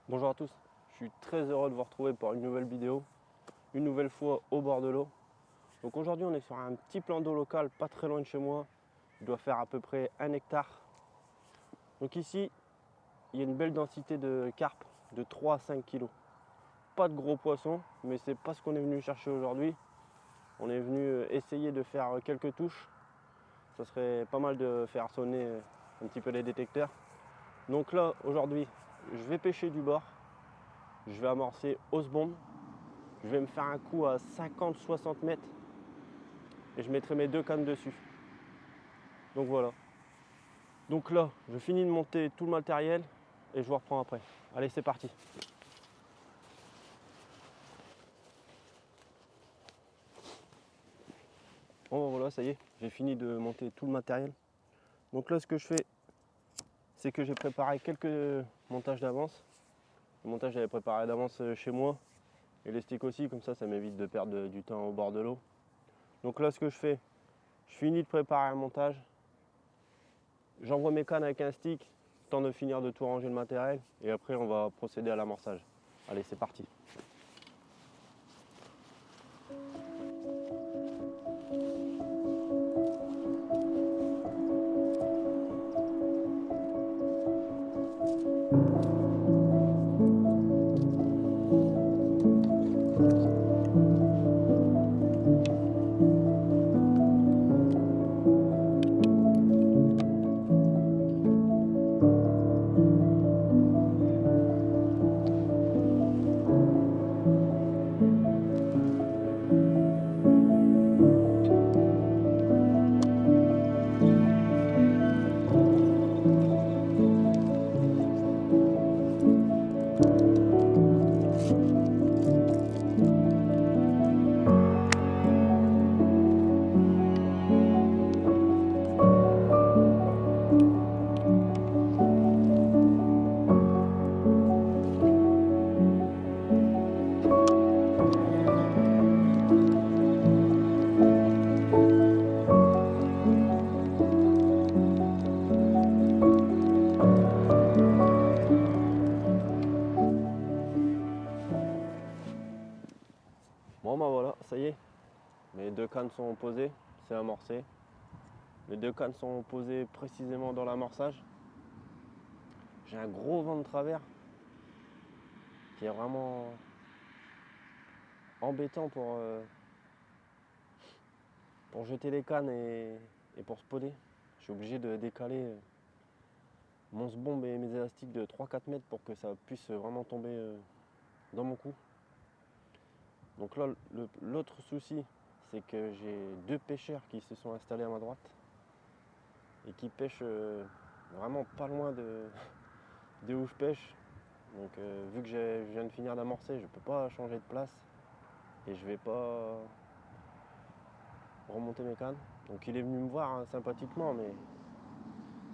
Bonjour à tous, je suis très heureux de vous retrouver pour une nouvelle vidéo, une nouvelle fois au bord de l'eau. Donc aujourd'hui on est sur un petit plan d'eau local pas très loin de chez moi, il doit faire à peu près 1 hectare. Donc ici il y a une belle densité de carpes de 3 à 5 kg. Pas de gros poissons, mais c'est pas ce qu'on est venu chercher aujourd'hui. On est venu essayer de faire quelques touches. Ça serait pas mal de faire sonner un petit peu les détecteurs. Donc là aujourd'hui je vais pêcher du bord. Je vais amorcer hausse bombe. Je vais me faire un coup à 50-60 mètres et je mettrai mes 2 cannes dessus. Donc voilà. Donc là, je finis de monter tout le matériel et je vous reprends après. Allez, c'est parti. Bon voilà, ça y est, j'ai fini de monter tout le matériel. Donc là, ce que je fais, c'est que j'ai préparé quelques montages d'avance. Le montage, j'avais préparé d'avance chez moi. Et les sticks aussi, comme ça m'évite de perdre du temps au bord de l'eau. Donc là, ce que je fais, je finis de préparer un montage. J'envoie mes cannes avec un stick, temps de finir de tout ranger le matériel. Et après, on va procéder à l'amorçage. Allez, c'est parti. Bon bah voilà, ça y est, mes 2 cannes sont posées, c'est amorcé. Les 2 cannes sont posées précisément dans l'amorçage. J'ai un gros vent de travers qui est vraiment embêtant pour jeter les cannes et pour spawner. Je suis obligé de décaler mon bombe et mes élastiques de 3-4 mètres pour que ça puisse vraiment tomber dans mon cou. Donc là, l'autre souci, c'est que j'ai 2 pêcheurs qui se sont installés à ma droite et qui pêchent vraiment pas loin de où je pêche. Donc vu que je viens de finir d'amorcer, je ne peux pas changer de place et je vais pas remonter mes cannes. Donc il est venu me voir sympathiquement, mais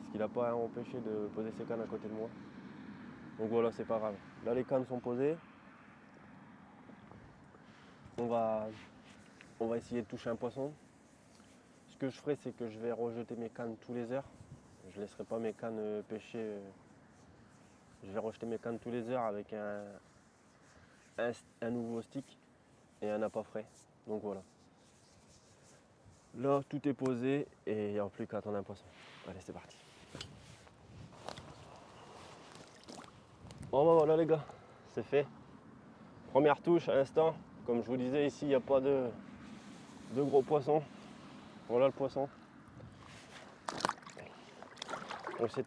ce qu'il n'a pas empêché de poser ses cannes à côté de moi. Donc voilà, c'est pas grave. Là les cannes sont posées. On va essayer de toucher un poisson. Ce que je ferai, c'est que je vais rejeter mes cannes tous les heures. Je ne laisserai pas mes cannes pêcher. Je vais rejeter mes cannes tous les heures avec un nouveau stick et un appât frais. Donc voilà. Là, tout est posé et il n'y a plus qu'à attendre un poisson. Allez, c'est parti. Bon, bah voilà les gars, c'est fait. Première touche à l'instant. Comme je vous disais, ici, il n'y a pas de gros poissons. Voilà le poisson. Donc, cette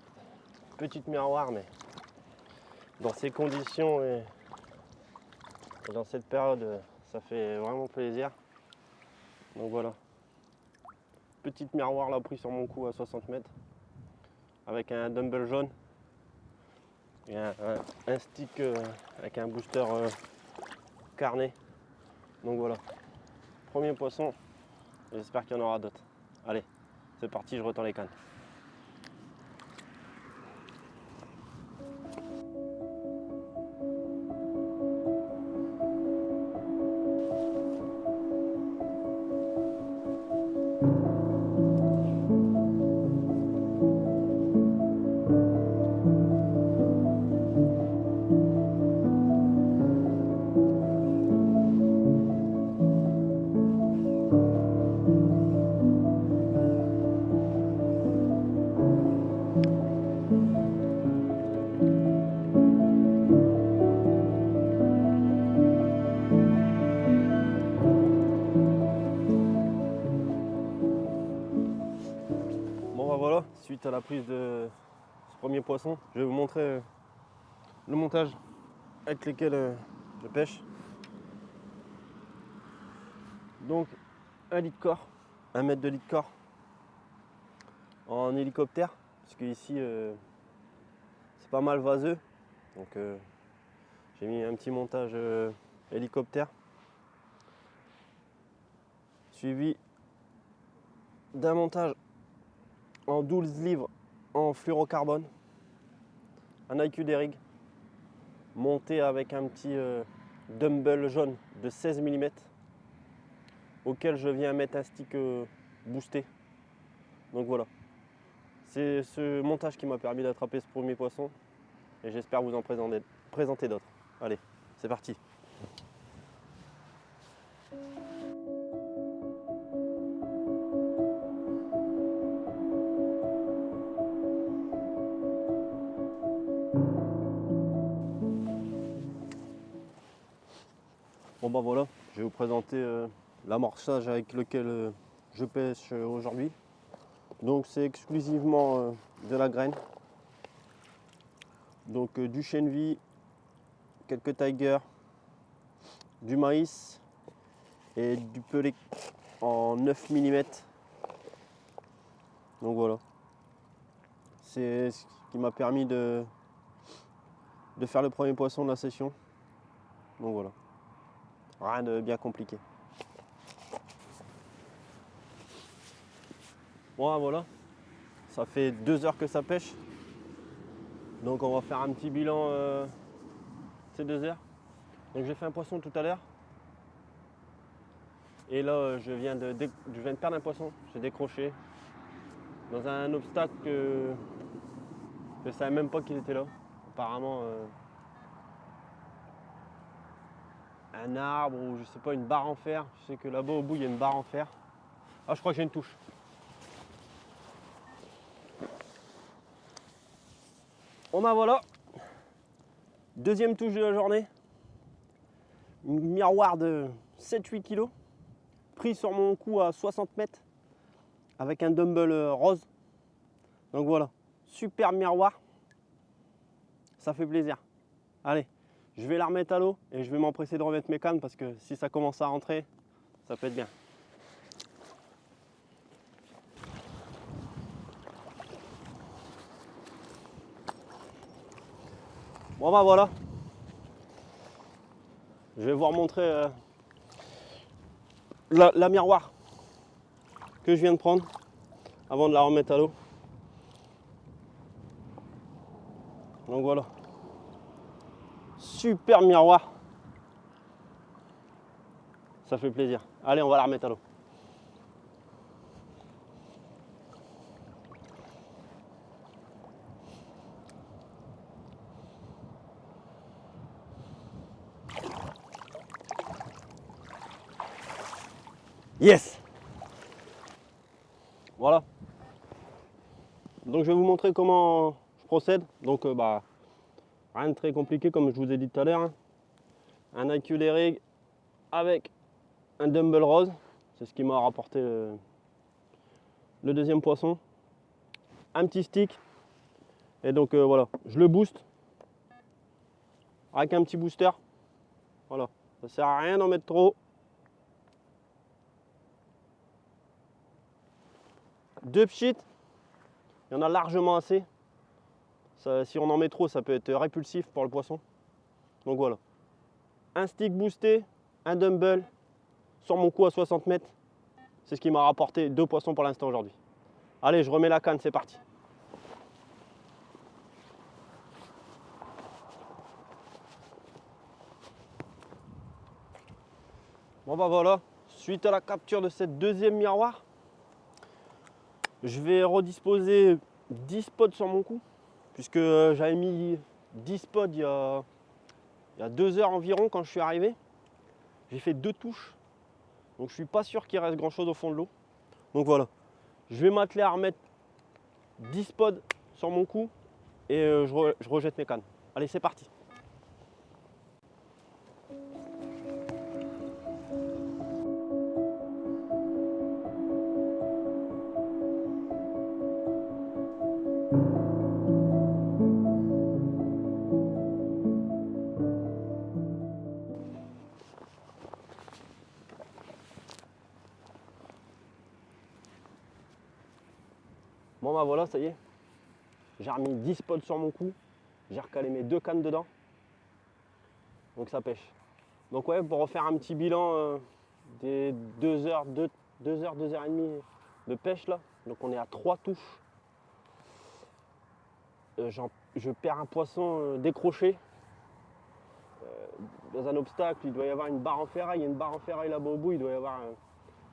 petite miroir, mais dans ces conditions et dans cette période, ça fait vraiment plaisir. Donc voilà. Petite miroir là pris sur mon cou à 60 mètres avec un dumbbell jaune et un stick avec un booster carnet. Donc voilà, premier poisson, j'espère qu'il y en aura d'autres. Allez, c'est parti, je retends les cannes. bah voilà, suite à la prise de ce premier poisson, je vais vous montrer le montage avec lequel je pêche. Donc 1 litre corps, 1 mètre de litre corps en hélicoptère, parce que ici c'est pas mal vaseux. Donc j'ai mis un petit montage hélicoptère, suivi d'un montage en 12 livres en fluorocarbone, un IQ des rigs, monté avec un petit dumbbell jaune de 16 mm, auquel je viens mettre un stick boosté. Donc voilà, c'est ce montage qui m'a permis d'attraper ce premier poisson, et j'espère vous en présenter d'autres. Allez, c'est parti. Bon bah voilà, je vais vous présenter l'amorçage avec lequel je pêche aujourd'hui. Donc c'est exclusivement de la graine. Donc du chènevis, quelques tigers, du maïs et du pelé en 9 mm. Donc voilà, c'est ce qui m'a permis de faire le premier poisson de la session. Donc voilà, rien de bien compliqué. Bon voilà, ça fait 2 heures que ça pêche. Donc on va faire un petit bilan ces 2 heures. Donc j'ai fait un poisson tout à l'heure. Et là je viens de perdre un poisson. J'ai décroché dans un obstacle que je ne savais même pas qu'il était là. Apparemment un arbre ou je sais pas, une barre en fer. Je sais que là-bas au bout il y a une barre en fer. Ah, je crois que j'ai une touche. Bon bah voilà, deuxième touche de la journée. Une miroir de 7-8 kg, pris sur mon cou à 60 mètres avec un dumbbell rose. Donc voilà, super miroir, ça fait plaisir. Allez, je vais la remettre à l'eau et je vais m'empresser de remettre mes cannes parce que si ça commence à rentrer, ça peut être bien. Bon bah voilà, je vais vous remontrer la miroir que je viens de prendre avant de la remettre à l'eau. Donc voilà, super miroir, ça fait plaisir. Allez, on va la remettre à l'eau. Yes! Voilà. Donc je vais vous montrer comment je procède. Donc rien de très compliqué comme je vous ai dit tout à l'heure. Hein. Un IQ des rigs avec un dumbbell rose. C'est ce qui m'a rapporté le deuxième poisson. Un petit stick. Et donc voilà, je le booste avec un petit booster. Voilà, ça sert à rien d'en mettre trop. 2 pchits, il y en a largement assez. Ça, si on en met trop, ça peut être répulsif pour le poisson. Donc voilà, un stick boosté, un dumbbell sur mon cou à 60 mètres. C'est ce qui m'a rapporté 2 poissons pour l'instant aujourd'hui. Allez, je remets la canne, c'est parti. Bon bah voilà, suite à la capture de cette deuxième miroir, je vais redisposer 10 spots sur mon cou, puisque j'avais mis 10 spots il y a 2 heures environ quand je suis arrivé. J'ai fait 2 touches, donc je suis pas sûr qu'il reste grand chose au fond de l'eau. Donc voilà, je vais m'atteler à remettre 10 spots sur mon cou et je rejette mes cannes. Allez, c'est parti. Bon bah voilà, ça y est. J'ai remis 10 spots sur mon cou. J'ai recalé mes 2 cannes dedans. Donc ça pêche. Donc ouais, pour refaire un petit bilan des 2 heures, 2 heures, 2 heures et demie de pêche là. Donc on est à 3 touches. Je perds un poisson décroché. Dans un obstacle, il doit y avoir une barre en ferraille. Il y a une barre en ferraille là-bas au bout. Il doit y avoir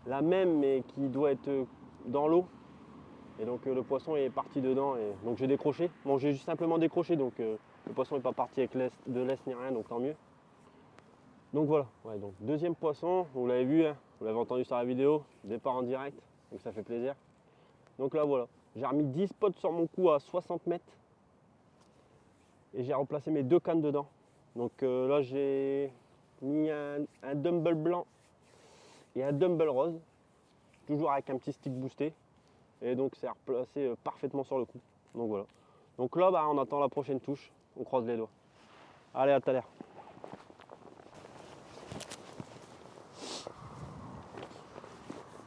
la même mais qui doit être dans l'eau. Et donc le poisson est parti dedans et donc j'ai décroché. Bon, j'ai juste simplement décroché, donc le poisson n'est pas parti avec de l'est ni rien, donc tant mieux. Donc voilà, ouais, donc deuxième poisson, vous l'avez vu, hein, vous l'avez entendu sur la vidéo, départ en direct, donc ça fait plaisir. Donc là voilà, j'ai remis 10 spots sur mon cou à 60 mètres et j'ai replacé mes 2 cannes dedans. Donc là j'ai mis un dumbbell blanc et un dumbbell rose, toujours avec un petit stick boosté. Et donc c'est replacé parfaitement sur le coup. Donc voilà. Donc là bah, on attend la prochaine touche. On croise les doigts. Allez, à tout à l'heure.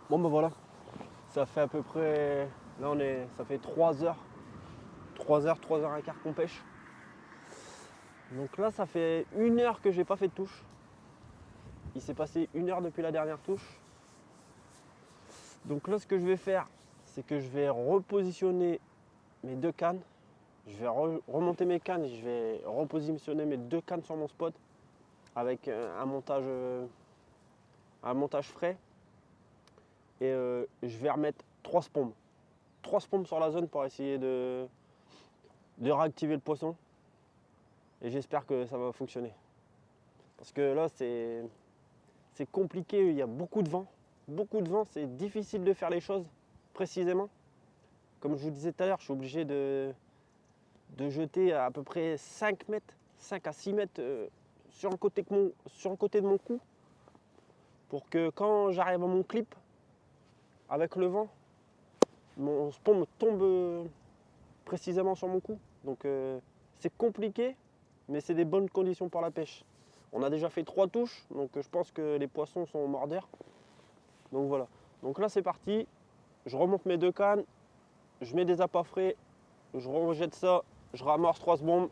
Bon bah voilà. Ça fait à peu près. Là ça fait 3 heures. 3 heures, 3 heures et quart qu'on pêche. Donc là ça fait 1 heure que j'ai pas fait de touche. Il s'est passé 1 heure depuis la dernière touche. Donc là ce que je vais faire, c'est que je vais repositionner mes 2 cannes. Je vais remonter mes cannes et je vais repositionner mes 2 cannes sur mon spot avec un montage frais. Et je vais remettre 3 spombes. 3 spombes sur la zone pour essayer de réactiver le poisson. Et j'espère que ça va fonctionner. Parce que là c'est compliqué, il y a beaucoup de vent. Beaucoup de vent, c'est difficile de faire les choses précisément. Comme je vous disais tout à l'heure, je suis obligé de jeter à peu près 5 mètres, 5 à 6 mètres sur le côté de mon cou pour que quand j'arrive à mon clip avec le vent, mon spawn tombe précisément sur mon cou. Donc c'est compliqué, mais c'est des bonnes conditions pour la pêche. On a déjà fait 3 touches, donc je pense que les poissons sont mordeurs. Donc voilà. Donc là c'est parti, je remonte mes 2 cannes, je mets des appâts frais, je rejette ça, je ramorce 3 bombes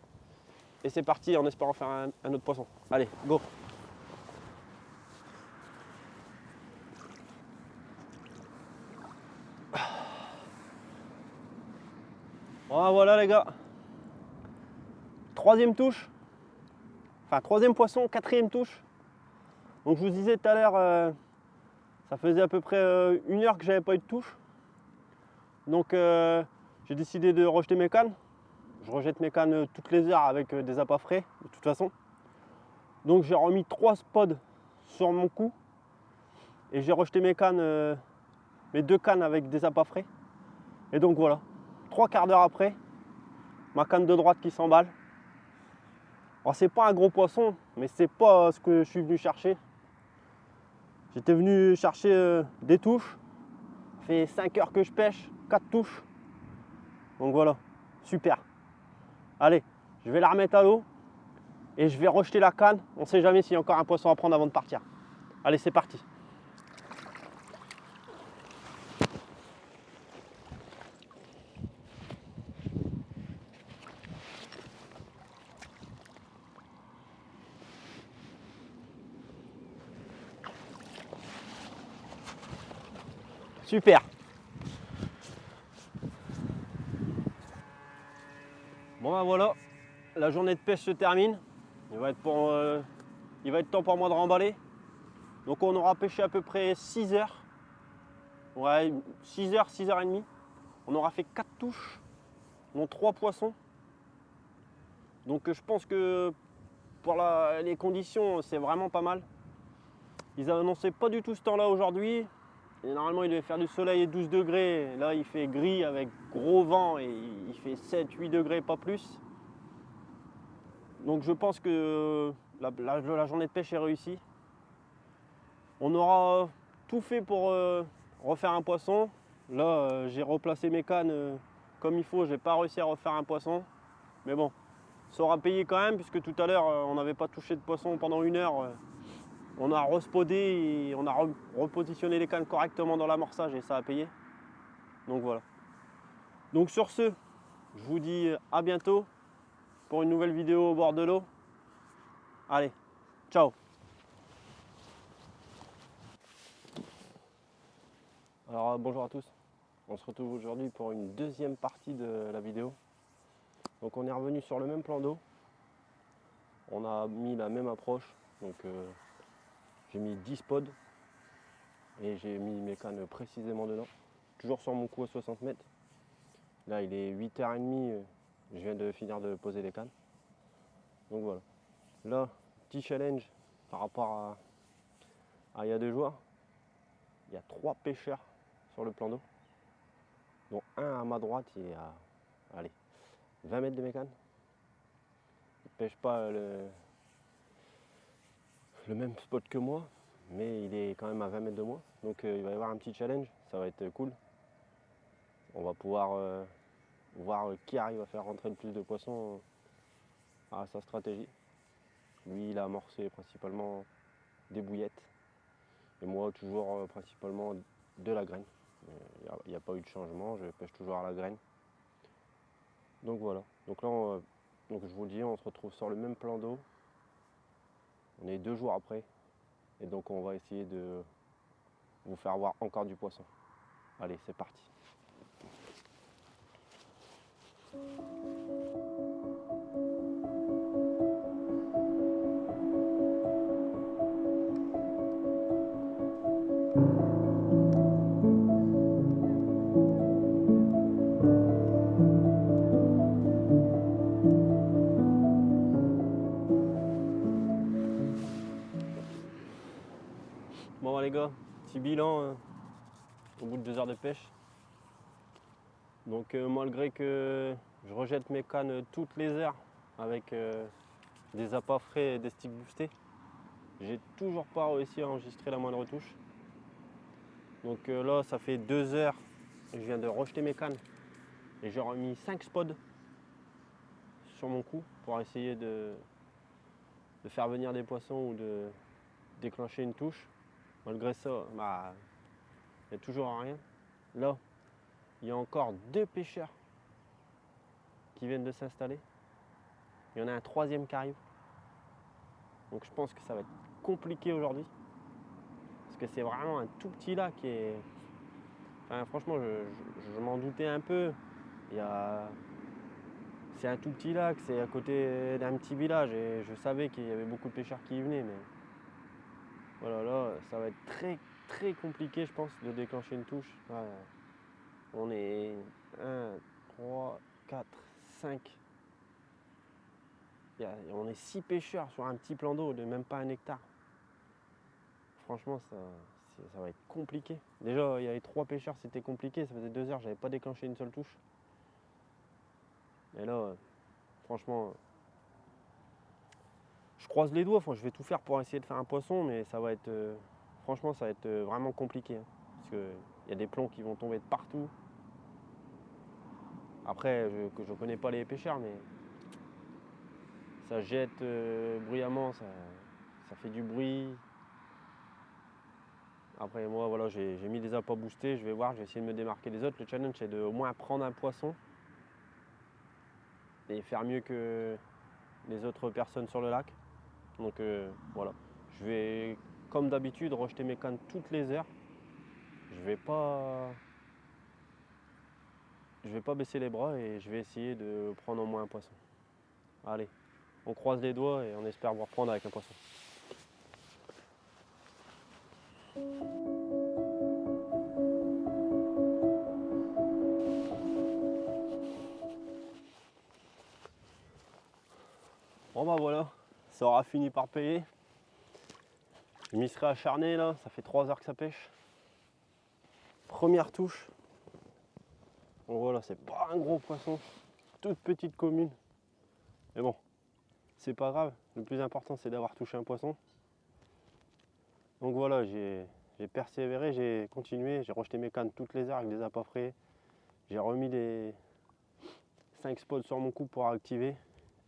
et c'est parti en espérant faire un autre poisson. Allez, go! Bon, voilà les gars, 3e touche, enfin 3e poisson, 4e touche. Donc je vous disais tout à l'heure, ça faisait à peu près 1 heure que j'avais pas eu de touche. Donc j'ai décidé de rejeter mes cannes. Je rejette mes cannes toutes les heures avec des appâts frais de toute façon. Donc j'ai remis 3 spots sur mon cou et j'ai rejeté mes cannes, mes 2 cannes avec des appâts frais. Et donc voilà, 3 quarts d'heure après, ma canne de droite qui s'emballe. Alors c'est pas un gros poisson, mais c'est pas ce que je suis venu chercher. J'étais venu chercher des touches. Ça fait 5 heures que je pêche, 4 touches. Donc voilà, super. Allez, je vais la remettre à l'eau et je vais rejeter la canne. On ne sait jamais s'il y a encore un poisson à prendre avant de partir. Allez, c'est parti. Super. Bon ben voilà, la journée de pêche se termine. Il va être temps pour moi de remballer. Donc on aura pêché à peu près 6 heures. Ouais, 6 heures, 6 heures et demie. On aura fait 4 touches, dont 3 poissons. Donc je pense que pour les conditions, c'est vraiment pas mal. Ils annonçaient pas du tout ce temps-là aujourd'hui. Et normalement, il devait faire du soleil et 12 degrés. Là, il fait gris avec gros vent et il fait 7-8 degrés, pas plus. Donc je pense que la journée de pêche est réussie. On aura tout fait pour refaire un poisson. Là, j'ai replacé mes cannes comme il faut, j'ai pas réussi à refaire un poisson. Mais bon, ça aura payé quand même, puisque tout à l'heure, on n'avait pas touché de poisson pendant 1 heure. On a respodé et on a repositionné les cannes correctement dans l'amorçage et ça a payé. Donc voilà. Donc sur ce, je vous dis à bientôt pour une nouvelle vidéo au bord de l'eau. Allez, ciao. Alors bonjour à tous. On se retrouve aujourd'hui pour une deuxième partie de la vidéo. Donc on est revenu sur le même plan d'eau. On a mis la même approche. Donc j'ai mis 10 pods et j'ai mis mes cannes précisément dedans. Toujours sur mon coup à 60 mètres. Là il est 8h30, je viens de finir de poser les cannes. Donc voilà. Là, petit challenge par rapport à il y a 2 jours. Il y a 3 pêcheurs sur le plan d'eau. Dont un à ma droite, il est à allez, 20 mètres de mes cannes. Il ne pêche pas le même spot que moi, mais il est quand même à 20 mètres de moi. Donc il va y avoir un petit challenge, ça va être cool. On va pouvoir voir qui arrive à faire rentrer le plus de poissons à sa stratégie. Lui, il a amorcé principalement des bouillettes. Et moi, toujours principalement de la graine. Il n'y a pas eu de changement, je pêche toujours à la graine. Donc voilà. Donc là, donc je vous le dis, on se retrouve sur le même plan d'eau. On est 2 jours après. Et donc on va essayer de vous faire voir encore du poisson. Allez, c'est parti. Bon les gars, petit bilan au bout de 2 heures de pêche. Donc malgré que je rejette mes cannes toutes les heures avec des appâts frais et des sticks boostés, j'ai toujours pas réussi à enregistrer la moindre touche. Donc là ça fait 2 heures que je viens de rejeter mes cannes et j'ai remis 5 spots sur mon coup pour essayer de faire venir des poissons ou de déclencher une touche. Malgré ça, bah, il n'y a toujours rien. Là, il y a encore 2 pêcheurs qui viennent de s'installer. Il y en a un 3e qui arrive. Donc je pense que ça va être compliqué aujourd'hui. Parce que c'est vraiment un tout petit lac et enfin, franchement je m'en doutais un peu. C'est un tout petit lac, c'est à côté d'un petit village et je savais qu'il y avait beaucoup de pêcheurs qui y venaient, mais voilà, là ça va être très compliqué je pense de déclencher une touche. Là, on est 1, 3, 4, 5. On est 6 pêcheurs sur un petit plan d'eau de même pas 1 hectare. Franchement, ça va être compliqué. Déjà, il y avait 3 pêcheurs, c'était compliqué. Ça faisait 2 heures, j'avais pas déclenché une seule touche. Et là, franchement, je croise les doigts. Enfin, je vais tout faire pour essayer de faire un poisson, mais ça va être, franchement, ça va être vraiment compliqué. Hein, parce qu'il y a des plombs qui vont tomber de partout. Après, je connais pas les pêcheurs, mais ça jette bruyamment, ça fait du bruit. Après moi voilà, j'ai mis des appâts boostés, je vais voir, je vais essayer de me démarquer des autres. Le challenge c'est de au moins prendre un poisson et faire mieux que les autres personnes sur le lac. Donc voilà, je vais comme d'habitude rejeter mes cannes toutes les heures. Je vais pas baisser les bras et je vais essayer de prendre au moins un poisson. Allez, on croise les doigts et on espère vous reprendre avec un poisson. Bon bah voilà, ça aura fini par payer. Je m'y serais acharné là, ça fait 3 heures que ça pêche. Première touche. Bon voilà, c'est pas un gros poisson, toute petite commune. Mais bon, c'est pas grave, le plus important c'est d'avoir touché un poisson. Donc voilà, j'ai persévéré, j'ai continué, j'ai rejeté mes cannes toutes les heures avec des appâts frais. J'ai remis 5 spots sur mon coup pour activer.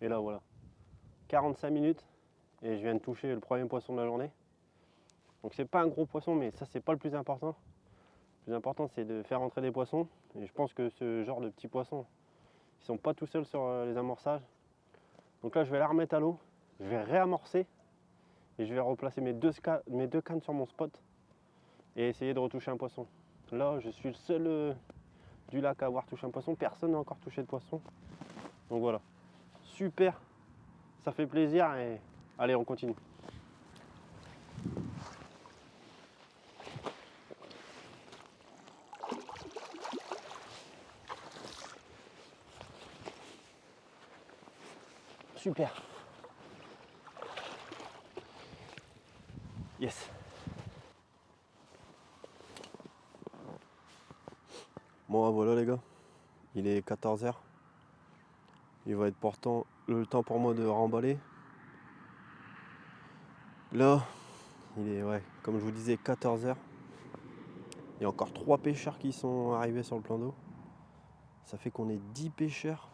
Et là voilà, 45 minutes et je viens de toucher le premier poisson de la journée. Donc c'est pas un gros poisson, mais ça c'est pas le plus important. Le plus important c'est de faire entrer des poissons. Et je pense que ce genre de petits poissons, ils sont pas tout seuls sur les amorçages. Donc là je vais la remettre à l'eau, je vais réamorcer et je vais replacer mes deux cannes sur mon spot et essayer de retoucher un poisson. Là je suis le seul du lac à avoir touché un poisson, personne n'a encore touché de poisson. Donc voilà, super, ça fait plaisir et allez on continue. Super. Yes. Bon voilà les gars, il est 14h. Il va être pourtant le temps pour moi de remballer. Là, il est comme je vous disais 14h. Il y a encore 3 pêcheurs qui sont arrivés sur le plan d'eau. Ça fait qu'on est 10 pêcheurs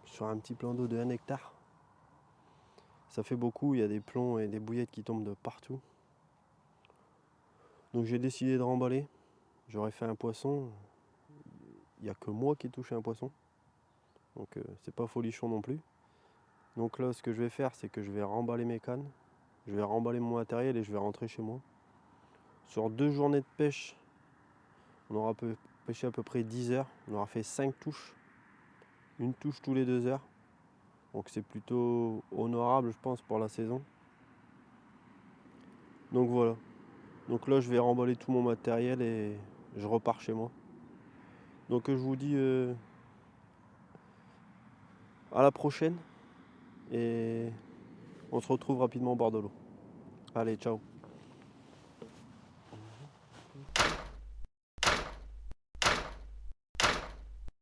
sur un petit plan d'eau de 1 hectare. Ça fait beaucoup, il y a des plombs et des bouillettes qui tombent de partout. Donc j'ai décidé de remballer. J'aurais fait un poisson. Il n'y a que moi qui ai touché un poisson. Donc c'est pas folichon non plus. Donc là ce que je vais faire c'est que je vais remballer mes cannes. Je vais remballer mon matériel et je vais rentrer chez moi. Sur 2 journées de pêche, on aura pêché à peu près 10 heures. On aura fait 5 touches. Une touche tous les 2 heures. Donc c'est plutôt honorable je pense pour la saison. Donc voilà. Donc là je vais remballer tout mon matériel et je repars chez moi. Donc je vous dis à la prochaine et on se retrouve rapidement au bord de l'eau. Allez, ciao.